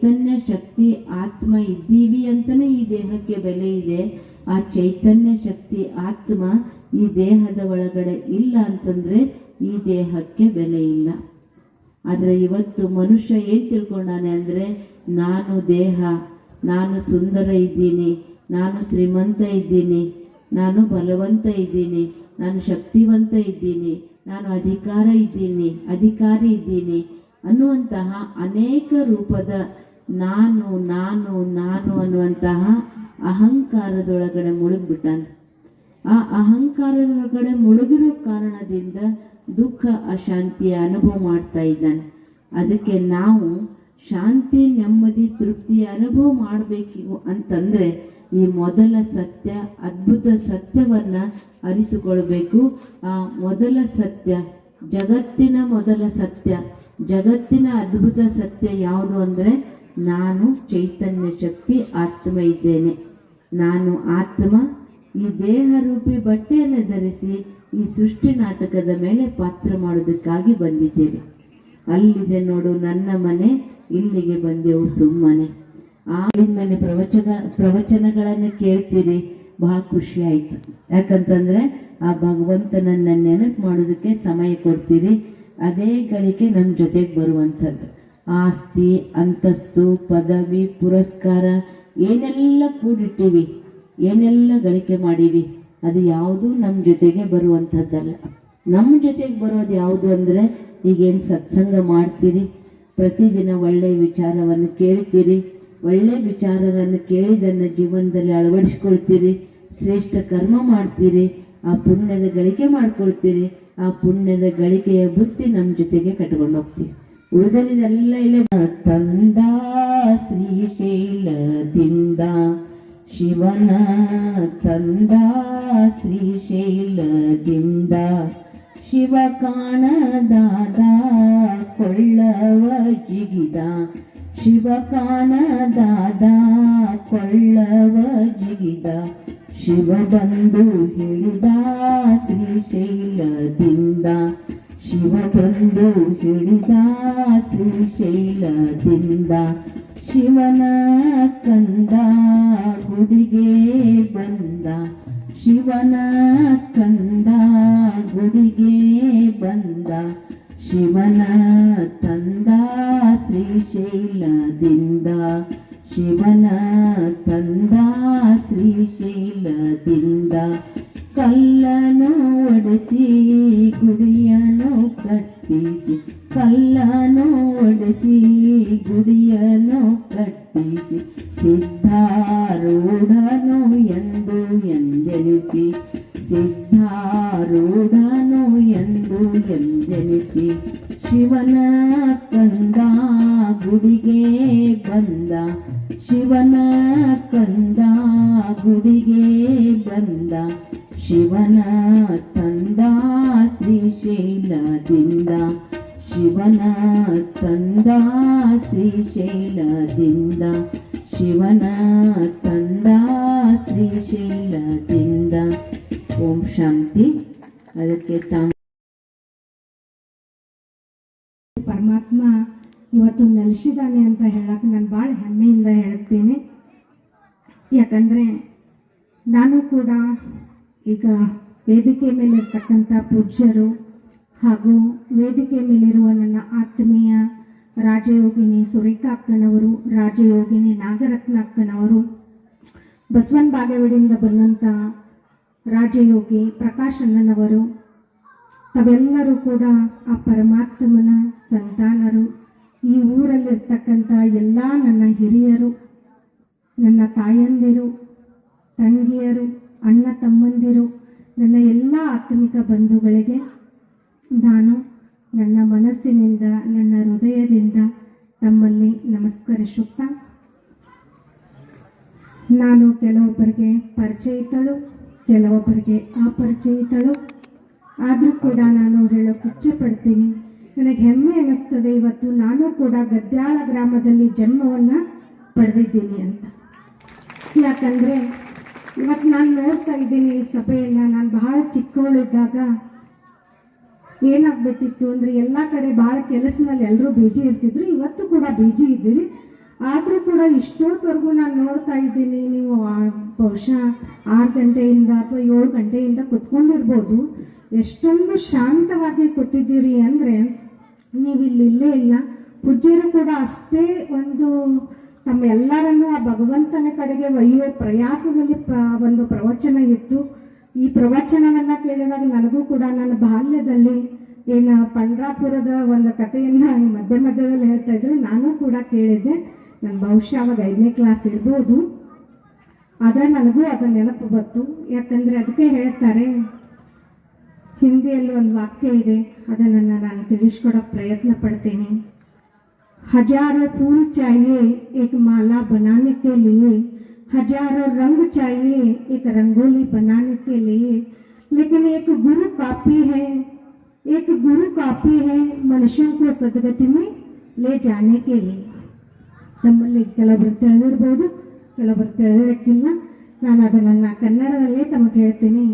ಚೈತನ್ಯ ಶಕ್ತಿ ಆತ್ಮ ಇದ್ದೀವಿ ಅಂತಲೇ ಈ ದೇಹಕ್ಕೆ ಬೆಲೆ ಇದೆ. ಆ ಚೈತನ್ಯ ಶಕ್ತಿ ಆತ್ಮ ಈ ದೇಹದ ಒಳಗಡೆ ಇಲ್ಲ ಅಂತಂದರೆ ಈ ದೇಹಕ್ಕೆ ಬೆಲೆ ಇಲ್ಲ. ಆದರೆ ಇವತ್ತು ಮನುಷ್ಯ ಏನು ತಿಳ್ಕೊಂಡಾನೆ ಅಂದರೆ, ನಾನು ದೇಹ, ನಾನು ಸುಂದರ ಇದ್ದೀನಿ, ನಾನು ಶ್ರೀಮಂತ ಇದ್ದೀನಿ, ನಾನು ಬಲವಂತ ಇದ್ದೀನಿ, ನಾನು ಶಕ್ತಿವಂತ ಇದ್ದೀನಿ, ನಾನು ಅಧಿಕಾರಿ ಇದ್ದೀನಿ ಅನ್ನುವಂತಹ ಅನೇಕ ರೂಪದ ನಾನು ನಾನು ನಾನು ಅನ್ನುವಂತಹ ಅಹಂಕಾರದೊಳಗಡೆ ಮುಳುಗ್ಬಿಟ್ಟಾನೆ. ಆ ಅಹಂಕಾರದೊಳಗಡೆ ಮುಳುಗಿರೋ ಕಾರಣದಿಂದ ದುಃಖ ಅಶಾಂತಿಯ ಅನುಭವ ಮಾಡ್ತಾ ಇದ್ದಾನೆ. ಅದಕ್ಕೆ ನಾವು ಶಾಂತಿ ನೆಮ್ಮದಿ ತೃಪ್ತಿಯ ಅನುಭವ ಮಾಡಬೇಕು ಅಂತಂದರೆ ಈ ಮೊದಲ ಸತ್ಯ, ಅದ್ಭುತ ಸತ್ಯವನ್ನು ಅರಿತುಕೊಳ್ಬೇಕು. ಆ ಮೊದಲ ಸತ್ಯ, ಜಗತ್ತಿನ ಮೊದಲ ಸತ್ಯ, ಜಗತ್ತಿನ ಅದ್ಭುತ ಸತ್ಯ ಯಾವುದು ಅಂದರೆ, ನಾನು ಚೈತನ್ಯ ಶಕ್ತಿ ಆತ್ಮ ಇದ್ದೇನೆ. ನಾನು ಆತ್ಮ ಈ ದೇಹರೂಪಿ ಬಟ್ಟೆಯನ್ನು ಧರಿಸಿ ಈ ಸೃಷ್ಟಿ ನಾಟಕದ ಮೇಲೆ ಪಾತ್ರ ಮಾಡೋದಕ್ಕಾಗಿ ಬಂದಿದ್ದೇವೆ. ಅಲ್ಲಿದೆ ನೋಡು ನನ್ನ ಮನೆ, ಇಲ್ಲಿಗೆ ಬಂದೆವು ಸುಮ್ಮನೆ. ಆಮೇಲೆ ಪ್ರವಚನಗಳನ್ನು ಕೇಳ್ತೀರಿ, ಬಹಳ ಖುಷಿ ಆಯಿತು. ಯಾಕಂತಂದರೆ ಆ ಭಗವಂತನನ್ನು ನೆನಪು ಮಾಡೋದಕ್ಕೆ ಸಮಯ ಕೊಡ್ತೀರಿ. ಅದೇ ಗಳಿಕೆ ನಮ್ಮ ಜೊತೆಗೆ ಬರುವಂಥದ್ದು. ಆಸ್ತಿ, ಅಂತಸ್ತು, ಪದವಿ, ಪುರಸ್ಕಾರ ಏನೆಲ್ಲ ಕೂಡಿಟ್ಟಿವಿ, ಏನೆಲ್ಲ ಗಳಿಕೆ ಮಾಡೀವಿ, ಅದು ಯಾವುದು ನಮ್ಮ ಜೊತೆಗೆ ಬರುವಂಥದ್ದಲ್ಲ. ನಮ್ಮ ಜೊತೆಗೆ ಬರೋದು ಯಾವುದು ಅಂದರೆ, ಈಗೇನು ಸತ್ಸಂಗ ಮಾಡ್ತೀರಿ, ಪ್ರತಿದಿನ ಒಳ್ಳೆಯ ವಿಚಾರವನ್ನು ಕೇಳ್ತೀರಿ, ಒಳ್ಳೆಯ ವಿಚಾರವನ್ನು ಕೇಳಿದನ್ನು ಜೀವನದಲ್ಲಿ ಅಳವಡಿಸ್ಕೊಳ್ತೀರಿ, ಶ್ರೇಷ್ಠ ಕರ್ಮ ಮಾಡ್ತೀರಿ, ಆ ಪುಣ್ಯದ ಗಳಿಕೆ ಮಾಡ್ಕೊಳ್ತೀರಿ. ಆ ಪುಣ್ಯದ ಗಳಿಕೆಯ ಬುತ್ತಿ ನಮ್ಮ ಜೊತೆಗೆ ಕಟ್ಕೊಂಡು ಹೋಗ್ತೀವಿ. ಉಳಿದಲ್ಲಿದೆಲ್ಲ ಇಲ್ಲ. ತಂದ ಶ್ರೀಶೈಲದಿಂದ ಶಿವನ ತಂದ ಶ್ರೀಶೈಲದಿಂದ, ಶಿವ ಕಾಣದಾದ ಕೊಳ್ಳವ ಜಿಗಿದ, ಶಿವ ಕಾಣದಾದ ಕೊಳ್ಳವ ಜಿಗಿದ, ಶಿವ ಬಂದು ಹಿಡಿದ ಶ್ರೀಶೈಲದಿಂದ, ಶಿವ ಬಂದು ಹಿಡಿದ ಶ್ರೀಶೈಲದಿಂದ, ಶಿವನ ಕಂದ ಗುಡಿಗೆ ಬಂದ, ಶಿವನ ಕಂದ ಗುಡಿಗೆ ಬಂದ, ಶಿವನ ತಂದ ಶ್ರೀಶೈಲದಿಂದ, ಶಿವನ ತಂದ ಶ್ರೀಶೈಲದಿಂದ, ಕಲ್ಲನು ಒಡೆಸಿ ಗುಡಿಯನು ಕಟ್ಟಿಸಿ, ಕಲ್ಲನು ಒಡೆಸಿ ಗುಡಿಯನು ಕಟ್ಟಿಸಿ, ಸಿದ್ಧಾರೂಢನು ಎಂದು ಎಂದೆನಿಸಿ, ಸಿದ್ಧಾರೂಢನು ಎಂದು ಎಂದೆನಿಸಿ, ಶಿವನ ಕಂದ ಗುಡಿಗೆ ಬಂದ, ಶಿವನ ಕಂದ ಗುಡಿಗೆ ಬಂದ, ಶಿವನ ತಂದ ಶ್ರೀಶೈಲದಿಂದ, ಶಿವನ ತಂದ ಶ್ರೀಶೈಲದಿಂದ, ಶಿವನ ತಂದ ಶ್ರೀಶೈಲದಿಂದ. ಓಂ ಶಾಂತಿ. ಅದಕ್ಕೆ ಪರಮಾತ್ಮ ಇವತ್ತು ನೆಲೆಸಿದ್ದಾನೆ ಅಂತ ಹೇಳಕ್ಕೆ ನಾನು ಭಾಳ ಹೆಮ್ಮೆಯಿಂದ ಹೇಳ್ತೀನಿ. ಯಾಕಂದರೆ ನಾನು ಕೂಡ ಈಗ ವೇದಿಕೆ ಮೇಲಿರ್ತಕ್ಕಂಥ ಪೂಜ್ಯರು ಹಾಗೂ ವೇದಿಕೆ ಮೇಲಿರುವ ನನ್ನ ಆತ್ಮೀಯ ರಾಜಯೋಗಿನಿ ಸುರೇಖಾ ಅಕ್ಕನವರು, ರಾಜಯೋಗಿನಿ ನಾಗರತ್ನ ಅಕ್ಕನವರು, ಬಸವನ ಬಾಗೇವಾಡಿಯಿಂದ ಬಂದಂಥ ರಾಜಯೋಗಿ ಪ್ರಕಾಶ್ ಅಣ್ಣನವರು, ತಾವೆಲ್ಲರೂ ಕೂಡ ಆ ಪರಮಾತ್ಮನ ಸಂತಾನರು. ಈ ಊರಲ್ಲಿರ್ತಕ್ಕಂಥ ಎಲ್ಲ ನನ್ನ ಹಿರಿಯರು, ನನ್ನ ತಾಯಂದಿರು, ತಂಗಿಯರು, ಅಣ್ಣ ತಮ್ಮಂದಿರು, ನನ್ನ ಎಲ್ಲ ಆತ್ಮಿಕ ಬಂಧುಗಳಿಗೆ ನಾನು ನನ್ನ ಮನಸ್ಸಿನಿಂದ, ನನ್ನ ಹೃದಯದಿಂದ ತಮ್ಮಲ್ಲಿ ನಮಸ್ಕರಿಸುತ್ತಾ, ನಾನು ಕೆಲವೊಬ್ಬರಿಗೆ ಪರಿಚಯಿತಳು, ಕೆಲವೊಬ್ಬರಿಗೆ ಅಪರಿಚಯಿತಳು. ಆದರೂ ಕೂಡ ನಾನು ಹೇಳೋಕೆ ಇಚ್ಛೆಪಡ್ತೀನಿ, ನನಗೆ ಹೆಮ್ಮೆ ಅನ್ನಿಸ್ತದೆ ಇವತ್ತು ನಾನು ಕೂಡ ಗದ್ಯಾಳ ಗ್ರಾಮದಲ್ಲಿ ಜನ್ಮವನ್ನು ಪಡೆದಿದ್ದೀನಿ ಅಂತ. ಯಾಕಂದರೆ ಇವತ್ತು ನಾನು ನೋಡ್ತಾ ಇದ್ದೀನಿ ಈ ಸಭೆಯನ್ನು. ನಾನು ಬಹಳ ಚಿಕ್ಕವಳಿದ್ದಾಗ ಏನಾಗ್ಬಿಟ್ಟಿತ್ತು ಅಂದರೆ, ಎಲ್ಲ ಕಡೆ ಭಾಳ ಕೆಲಸದಲ್ಲಿ ಎಲ್ಲರೂ ಬಿಜಿ ಇರ್ತಿದ್ರು, ಇವತ್ತು ಕೂಡ ಬಿಜಿ ಇದ್ದೀರಿ. ಆದರೂ ಕೂಡ ಇಷ್ಟೊತ್ತವರೆಗೂ ನಾನು ನೋಡ್ತಾ ಇದ್ದೀನಿ, ನೀವು ಬಹುಶಃ 6 ಗಂಟೆಯಿಂದ ಅಥವಾ 7 ಗಂಟೆಯಿಂದ ಕುತ್ಕೊಂಡಿರ್ಬೋದು. ಎಷ್ಟೊಂದು ಶಾಂತವಾಗಿ ಕೂತಿದ್ದೀರಿ ಅಂದರೆ ನೀವು ಇಲ್ಲೇ ಇಲ್ಲ. ಪೂಜ್ಯರು ಕೂಡ ಅಷ್ಟೇ ಒಂದು ತಮ್ಮೆಲ್ಲರನ್ನೂ ಆ ಭಗವಂತನ ಕಡೆಗೆ ಒಯ್ಯುವ ಪ್ರಯಾಸದಲ್ಲಿ ಒಂದು ಪ್ರವಚನ ಇತ್ತು. ಈ ಪ್ರವಚನವನ್ನು ಕೇಳಿದಾಗ ನನಗೂ ಕೂಡ ನನ್ನ ಬಾಲ್ಯದಲ್ಲಿ ಏನು ಪಂಡ್ರಾಪುರದ ಒಂದು ಕಥೆಯನ್ನು ಮಧ್ಯದಲ್ಲಿ ಹೇಳ್ತಾ ಇದ್ರು, ನಾನು ಕೂಡ ಕೇಳಿದ್ದೆ. ನಾನು ಬಹುಶಃ ಅವಾಗ 5ನೇ ಕ್ಲಾಸ್ ಇರ್ಬೋದು, ಆದರೆ ನನಗೂ ಅದು ನೆನಪು ಬಂತು. ಯಾಕಂದರೆ ಅದಕ್ಕೆ ಹೇಳ್ತಾರೆ, ಹಿಂದಿಯಲ್ಲಿ ಒಂದು ವಾಕ್ಯ ಇದೆ, ಅದನ್ನು ನಾನು ತಿಳಿಸ್ಕೊಡೋಕ್ಕೆ ಪ್ರಯತ್ನ ಪಡ್ತೀನಿ. हजारों फूल चाहिए एक माला बनाने के लिए, हजारों रंग चाहिए एक रंगोली बनाने के लिए, लेकिन एक गुरु काफी है, एक गुरु काफी है मनुष्यों को सदगति में ले जाने के लिए. ತಮ್ಮಲ್ಲಿ ಕೆಲವರು ತಿಳಿದಿರ್ಬೋದು, ಕೆಲವರು ತಿಳಿದಿರಕ್ಕಿಲ್ಲ. ನಾನು ಅದನ್ನು ಕನ್ನಡದಲ್ಲೇ ತಮಗೆ ಹೇಳ್ತೀನಿ.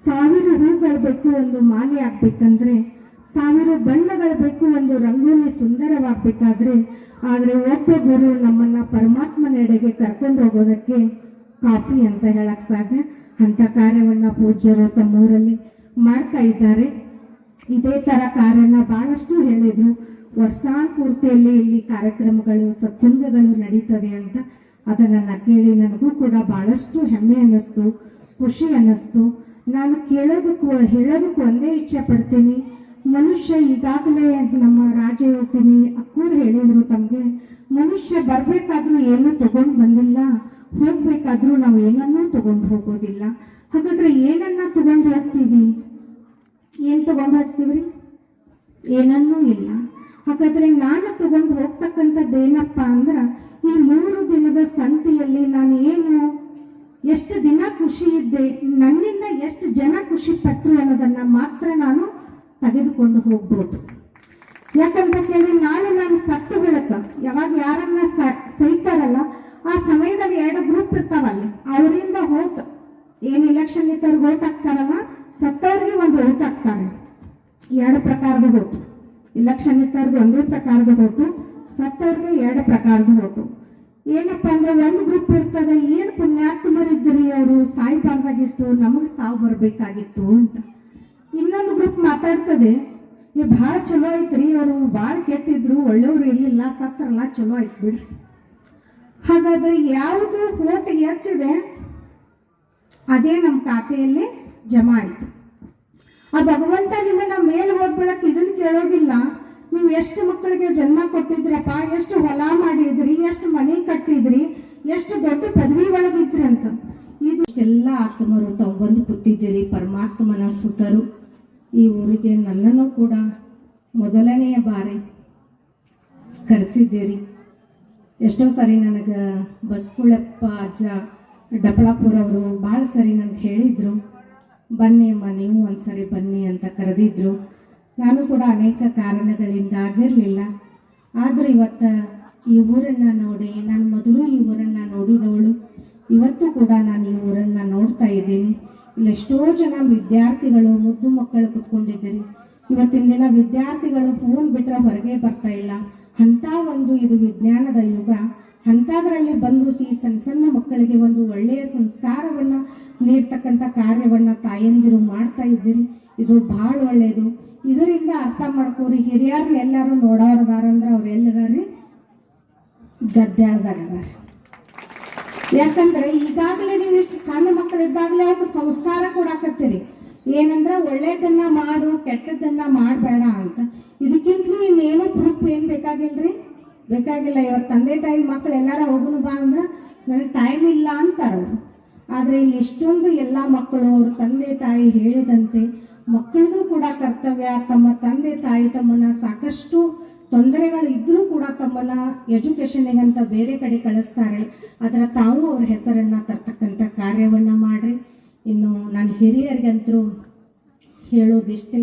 1000 ಹೂಗಳು ಬೇಕು ಒಂದು ಮಾಲೆ ಆಗ್ಬೇಕಂದ್ರೆ, 1000 ಬಣ್ಣಗಳು ಬೇಕು ಒಂದು ರಂಗೋಲಿ ಸುಂದರವಾಗಬೇಕಾದ್ರೆ, ಆದರೆ ಒಬ್ಬ ಗುರು ನಮ್ಮನ್ನ ಪರಮಾತ್ಮನೆಡೆಗೆ ಕರ್ಕೊಂಡು ಹೋಗೋದಕ್ಕೆ ಕಾಫಿ ಅಂತ ಹೇಳಕ್ ಸಾಧ್ಯ. ಅಂಥ ಕಾರ್ಯವನ್ನು ಪೂಜ್ಯರು ತಮ್ಮೂರಲ್ಲಿ ಮಾಡ್ತಾ ಇದ್ದಾರೆ. ಇದೇ ಥರ ಕಾರ್ಯನ ಬಹಳಷ್ಟು ಹೇಳಿದ್ರು. ವರ್ಷಾನುಪೂರ್ತಿಯಲ್ಲಿ ಇಲ್ಲಿ ಕಾರ್ಯಕ್ರಮಗಳು ಸತ್ಸಂಗಗಳು ನಡೀತದೆ ಅಂತ ಅದನ್ನು ಕೇಳಿ ನನಗೂ ಕೂಡ ಬಹಳಷ್ಟು ಹೆಮ್ಮೆ ಅನ್ನಿಸ್ತು, ಖುಷಿ ಅನ್ನಿಸ್ತು. ನಾನು ಹೇಳೋದಕ್ಕೂ ಒಂದೇ ಇಚ್ಛೆ ಪಡ್ತೀನಿ. ಮನುಷ್ಯ ಈಗಾಗಲೇ ನಮ್ಮ ರಾಜಯೋಗಿನಿ ಅಕ್ಕೂರು ಹೇಳಿದ್ರು ತಮಗೆ, ಮನುಷ್ಯ ಬರಬೇಕಾದ್ರೂ ಏನೂ ತಗೊಂಡು ಬಂದಿಲ್ಲ, ಹೋಗ್ಬೇಕಾದ್ರೂ ನಾವು ಏನನ್ನೂ ತಗೊಂಡು ಹೋಗೋದಿಲ್ಲ. ಹಾಗಾದ್ರೆ ಏನನ್ನ ತಗೊಂಡು ಹೋಗ್ತೀವಿ? ಏನು ತಗೊಂಡು ಹೋಗ್ತೀವ್ರಿ? ಏನನ್ನೂ ಇಲ್ಲ. ಹಾಗಾದ್ರೆ ನಾನು ತಗೊಂಡು ಹೋಗ್ತಕ್ಕಂಥದ್ದೇನಪ್ಪ ಅಂದ್ರೆ, ಈ 3 ದಿನದ ಸಂತೆಯಲ್ಲಿ ನಾನು ಎಷ್ಟು ದಿನ ಖುಷಿ ಇದ್ದೆ, ನನ್ನಿಂದ ಎಷ್ಟು ಜನ ಖುಷಿ ಪಟ್ಟರು ಅನ್ನೋದನ್ನ ಮಾತ್ರ ನಾನು ತೆಗೆದುಕೊಂಡು ಹೋಗ್ಬೋದು. ಯಾಕಂತ ಕೇಳಿ ನಾಳೆ ನಾನು ಸತ್ತು ಬೆಳಕ ಯಾವಾಗ ಯಾರನ್ನ ಸೈತಾರಲ್ಲ, ಆ ಸಮಯದಲ್ಲಿ 2 ಗ್ರೂಪ್ ಇರ್ತಾವಲ್ಲ, ಅವರಿಂದ ಓಟ್ ಏನು ಇಲೆಕ್ಷನ್ ಇದ್ದವ್ರಿಗೆ ಓಟ್ ಹಾಕ್ತಾರಲ್ಲ, ಸತ್ತವ್ರಿಗೆ ಒಂದು ಓಟ್ ಹಾಕ್ತಾರೆ. 2 ಪ್ರಕಾರದ ಓಟು. ಇಲೆಕ್ಷನ್ ಇದ್ದವ್ರಿಗೆ ಒಂದೇ ಪ್ರಕಾರದ ಓಟು, ಸತ್ತವ್ರಿಗೆ 2 ಪ್ರಕಾರದ ಓಟು. ಏನಪ್ಪಾ ಅಂದ್ರೆ, ಒಂದು ಗ್ರೂಪ್ ಇರ್ತದೆ, ಏನು ಪುಣ್ಯಾತ್ಮರಿದ್ರಿ ಅವರು ಸಾಯ್ಬಾರ್ದಾಗಿತ್ತು, ನಮಗೆ ಸಾವು ಬರಬೇಕಾಗಿತ್ತು ಅಂತ. ಇನ್ನೊಂದು ಗ್ರೂಪ್ ಮಾತಾಡ್ತದೆ, ಭಾಳ ಚಲೋ ಐತ್ರಿ, ಅವರು ಭಾಳ ಕೆಟ್ಟಿದ್ರು, ಒಳ್ಳೆಯವ್ರು ಇರಲಿಲ್ಲ, ಸತ್ರಲ್ಲ, ಚಲೋ ಆಯ್ತು ಬಿಡ್ರಿ. ಹಾಗಾದ್ರೆ ಯಾವುದು ಓಟ್ ಹೆಚ್ಚಿದೆ ಅದೇ ನಮ್ಮ ಖಾತೆಯಲ್ಲಿ ಜಮಾ ಆಯ್ತು. ಆ ಭಗವಂತ ನಿಮ್ಮನ್ನ ಮೇಲೆ ಹೋಗ್ಬಿಡಕ್ ಇದನ್ನ ಕೇಳೋದಿಲ್ಲ, ನೀವು ಎಷ್ಟು ಮಕ್ಕಳಿಗೆ ಜನ್ಮ ಕೊಟ್ಟಿದ್ರಪ್ಪ, ಎಷ್ಟು ಹೊಲ ಮಾಡಿದ್ರಿ, ಎಷ್ಟು ಮನೆ ಕಟ್ಟಿದ್ರಿ, ಎಷ್ಟು ದೊಡ್ಡ ಪದವಿ ಒಳಗಿದ್ರಿ ಅಂತ. ಇದು ಇಷ್ಟೆಲ್ಲ ಆತ್ಮರು ತಾವು ಬಂದು ಕೂತಿದ್ದೀರಿ, ಪರಮಾತ್ಮನ ಸುತರು. ಈ ಊರಿಗೆ ನನ್ನನ್ನು ಕೂಡ ಮೊದಲನೆಯ ಬಾರಿ ಕರೆಸಿದ್ದೀರಿ. ಎಷ್ಟೋ ಸರಿ ನನಗೆ ಬಸ್ಕುಳಪ್ಪ ಅಜ್ಜ ಡಬಳಾಪುರವರು ಭಾಳ ಸರಿ ನನಗೆ ಹೇಳಿದರು, ಬನ್ನಿ ಅಮ್ಮ ನೀವು ಒಂದ್ಸರಿ ಬನ್ನಿ ಅಂತ ಕರೆದಿದ್ರು. ನಾನು ಕೂಡ ಅನೇಕ ಕಾರಣಗಳಿಂದ ಆಗಿರಲಿಲ್ಲ. ಆದರೆ ಇವತ್ತು ಈ ಊರನ್ನು ನೋಡಿ, ನಾನು ಮೊದಲು ಈ ಊರನ್ನು ನೋಡಿದವಳು, ಇವತ್ತು ಕೂಡ ನಾನು ಈ ಊರನ್ನು ನೋಡ್ತಾ ಇದ್ದೀನಿ. ಇಲ್ಲಿ ಎಷ್ಟೋ ಜನ ವಿದ್ಯಾರ್ಥಿಗಳು, ಮುದ್ದು ಮಕ್ಕಳು ಕುತ್ಕೊಂಡಿದ್ದೀರಿ. ಇವತ್ತಿನ ದಿನ ವಿದ್ಯಾರ್ಥಿಗಳು ಫೋನ್ ಬಿಟ್ಟರೆ ಹೊರಗೆ ಬರ್ತಾ ಇಲ್ಲ. ಅಂಥ ಒಂದು ಇದು ವಿಜ್ಞಾನದ ಯುಗ. ಅಂಥದ್ರಲ್ಲಿ ಬಂದು ಸಣ್ಣ ಸಣ್ಣ ಮಕ್ಕಳಿಗೆ ಒಂದು ಒಳ್ಳೆಯ ಸಂಸ್ಕಾರವನ್ನು ನೀಡ್ತಕ್ಕಂಥ ಕಾರ್ಯವನ್ನು ತಾಯಂದಿರು ಮಾಡ್ತಾ ಇದ್ದೀರಿ. ಇದು ಭಾಳ ಒಳ್ಳೆಯದು. ಇದರಿಂದ ಅರ್ಥ ಮಾಡ್ಕೋರಿ, ಹಿರಿಯರು ಎಲ್ಲರೂ ನೋಡೋರದಾರಂದ್ರೆ ಅವ್ರು ಎಲ್ಲಿದಾರ್ರಿ? ಗದ್ದಾಳ್ದಾಗದಾರ. ಯಾಕಂದ್ರೆ ಈಗಾಗಲೇ ನೀವು ಇಷ್ಟು ಸಣ್ಣ ಮಕ್ಕಳಿದ್ದಾಗಲೇ ಅವ್ರಿಗೆ ಸಂಸ್ಕಾರ ಕೊಡಾಕತ್ತೀರಿ. ಏನಂದ್ರೆ ಒಳ್ಳೇದನ್ನ ಮಾಡು, ಕೆಟ್ಟದ್ದನ್ನ ಮಾಡಬೇಡ ಅಂತ. ಇದಕ್ಕಿಂತಲೂ ಇನ್ನೇನು ಪ್ರೂಫ್ ಏನು ಬೇಕಾಗಿಲ್ರಿ? ಬೇಕಾಗಿಲ್ಲ. ಇವತ್ತು ತಂದೆ ತಾಯಿ ಮಕ್ಕಳು ಎಲ್ಲಾರ ಹೋಗುನು ಬಾ ಅಂದ್ರೆ ನನಗೆ ಟೈಮ್ ಇಲ್ಲ ಅಂತಾರವರು. ಆದರೆ ಇಲ್ಲಿ ಇಷ್ಟೊಂದು ಎಲ್ಲ ಮಕ್ಕಳು ಅವ್ರ ತಂದೆ ತಾಯಿ ಹೇಳಿದಂತೆ ಮಕ್ಕಳಿಗೂ ಕೂಡ ಕರ್ತವ್ಯ, ತಮ್ಮ ತಂದೆ ತಾಯಿ ತಮ್ಮನ್ನ ಸಾಕಷ್ಟು ತೊಂದರೆಗಳು ಇದ್ರೂ ಕೂಡ ತಮ್ಮನ್ನ ಎಜುಕೇಷನ್ಗಂತ ಬೇರೆ ಕಡೆ ಕಳಿಸ್ತಾರೆ. ಅದರ ತಾವು ಅವ್ರ ಹೆಸರನ್ನು ತರ್ತಕ್ಕಂಥ ಕಾರ್ಯವನ್ನು ಮಾಡ್ರಿ. ಇನ್ನು ನಾನು ಹಿರಿಯರಿಗಂತರೂ ಹೇಳೋದಿಷ್ಟೇ,